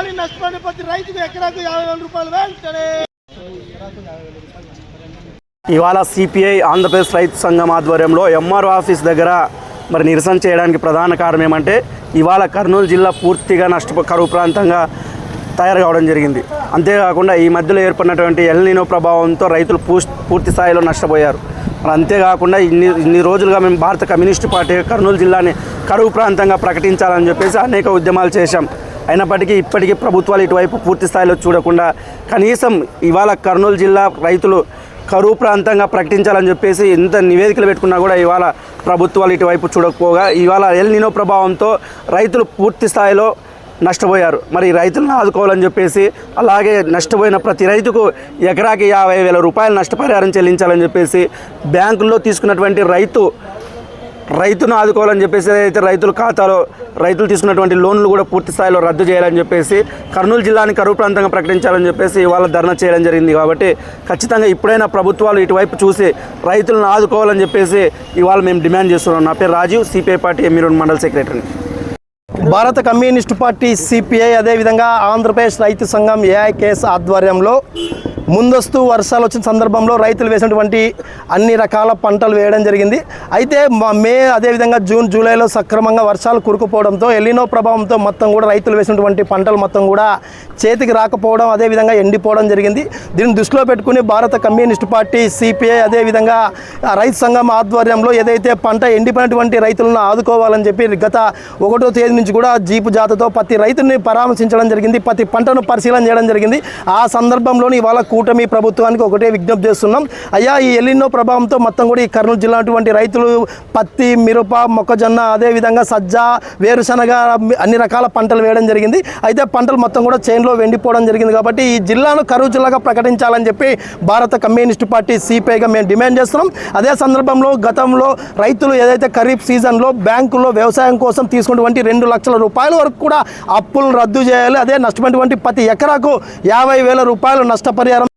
ఇవ్వాలి, నష్టపోయిన ప్రతి రైతుకు ఎకరాకు 50,000 రూపాయలు వెంటనే. ఇవాళ సిపిఐ ఆంధ్రప్రదేశ్ రైతు సంఘం ఆధ్వర్యంలో ఎంఆర్ఓ ఆఫీస్ దగ్గర మరి నిరసన చేయడానికి ప్రధాన కారణం ఏమంటే ఇవాళ కర్నూలు జిల్లా పూర్తిగా కరువు ప్రాంతంగా తయారు కావడం జరిగింది. అంతేకాకుండా ఈ మధ్యలో ఏర్పడినటువంటి ఎల్ నినో ప్రభావంతో రైతులు పూర్తి స్థాయిలో నష్టపోయారు. మరి అంతేకాకుండా ఇన్ని రోజులుగా మేము భారత కమ్యూనిస్టు పార్టీ కర్నూలు జిల్లాని కరువు ప్రాంతంగా ప్రకటించాలని చెప్పేసి అనేక ఉద్యమాలు చేశాం. అయినప్పటికీ ఇప్పటికీ ప్రభుత్వాలు ఇటువైపు పూర్తి స్థాయిలో చూడకుండా కనీసం ఇవాళ కర్నూలు జిల్లా రైతులు కరువు ప్రాంతంగా ప్రకటించాలని చెప్పేసి ఎంత నివేదికలు పెట్టుకున్నా కూడా ఇవాళ ప్రభుత్వాలు ఇటువైపు చూడకపోగా ఇవాళ ఎల్ నినో ప్రభావంతో రైతులు పూర్తి స్థాయిలో నష్టపోయారు. మరి రైతులను ఆదుకోవాలని చెప్పేసి అలాగే నష్టపోయిన ప్రతి రైతుకు ఎకరాకి 50,000 రూపాయలు నష్టపరిహారం చెల్లించాలని చెప్పేసి బ్యాంకుల్లో తీసుకున్నటువంటి రైతును ఆదుకోవాలని చెప్పేసి అయితే రైతుల ఖాతాలో రైతులు తీసుకున్నటువంటి లోన్లు కూడా పూర్తి స్థాయిలో రద్దు చేయాలని చెప్పేసి కర్నూలు జిల్లాని కరువు ప్రాంతంగా ప్రకటించాలని చెప్పేసి ఇవాళ ధర్నా చేయడం జరిగింది. కాబట్టి ఖచ్చితంగా ఇప్పుడైనా ప్రభుత్వాలు ఇటువైపు చూసి రైతులను ఆదుకోవాలని చెప్పేసి ఇవాళ మేము డిమాండ్ చేస్తున్నాం. నా పేరు రాజీవ్, సిపిఐ పార్టీ ఎమ్మిరోడ్ మండల సెక్రటరీ. భారత కమ్యూనిస్టు పార్టీ సిపిఐ అదేవిధంగా ఆంధ్రప్రదేశ్ రైతు సంఘం ఏఐకేఎస్ ఆధ్వర్యంలో ముందస్తు వర్షాలు వచ్చిన సందర్భంలో రైతులు వేసినటువంటి అన్ని రకాల పంటలు వేయడం జరిగింది. అయితే మే అదేవిధంగా జూన్ జూలైలో సక్రమంగా వర్షాలు కురుకుపోవడంతో ఎల్నినో ప్రభావంతో మొత్తం కూడా రైతులు వేసినటువంటి పంటలు మొత్తం కూడా చేతికి రాకపోవడం అదేవిధంగా ఎండిపోవడం జరిగింది. దీన్ని దృష్టిలో పెట్టుకుని భారత కమ్యూనిస్టు పార్టీ సిపిఐ అదేవిధంగా రైతు సంఘం ఆధ్వర్యంలో ఏదైతే పంట ఎండిపోయినటువంటి రైతులను ఆదుకోవాలని చెప్పి గత 1వ తేదీ నుంచి కూడా జీపు జాతతో ప్రతి రైతుని పరామర్శించడం జరిగింది, ప్రతి పంటను పరిశీలన చేయడం జరిగింది. ఆ సందర్భంలోని ఇవాళ కూటమి ప్రభుత్వానికి ఒకటే విజ్ఞప్తి చేస్తున్నాం. అయ్యా, ఈ ఎల్నినో ప్రభావంతో మొత్తం కూడా ఈ కర్నూలు జిల్లా రైతులు పత్తి, మిరప, మొక్కజొన్న అదేవిధంగా సజ్జ, వేరుశనగ అన్ని రకాల పంటలు వేయడం జరిగింది. అయితే పంటలు మొత్తం కూడా చైన్లో వెండిపోవడం జరిగింది. కాబట్టి ఈ జిల్లాను కరువు జిల్లాగా ప్రకటించాలని చెప్పి భారత కమ్యూనిస్టు పార్టీ సిపిఐగా మేము డిమాండ్ చేస్తున్నాం. అదే సందర్భంలో గతంలో రైతులు ఏదైతే ఖరీఫ్ సీజన్లో బ్యాంకుల్లో వ్యవసాయం కోసం తీసుకున్నటువంటి 2 లక్షల రూపాయల వరకు కూడా అప్పులను రద్దు చేయాలి. అదే నష్టమైనటువంటి ప్రతి ఎకరాకు 50,000 రూపాయలు నష్టపరిహారం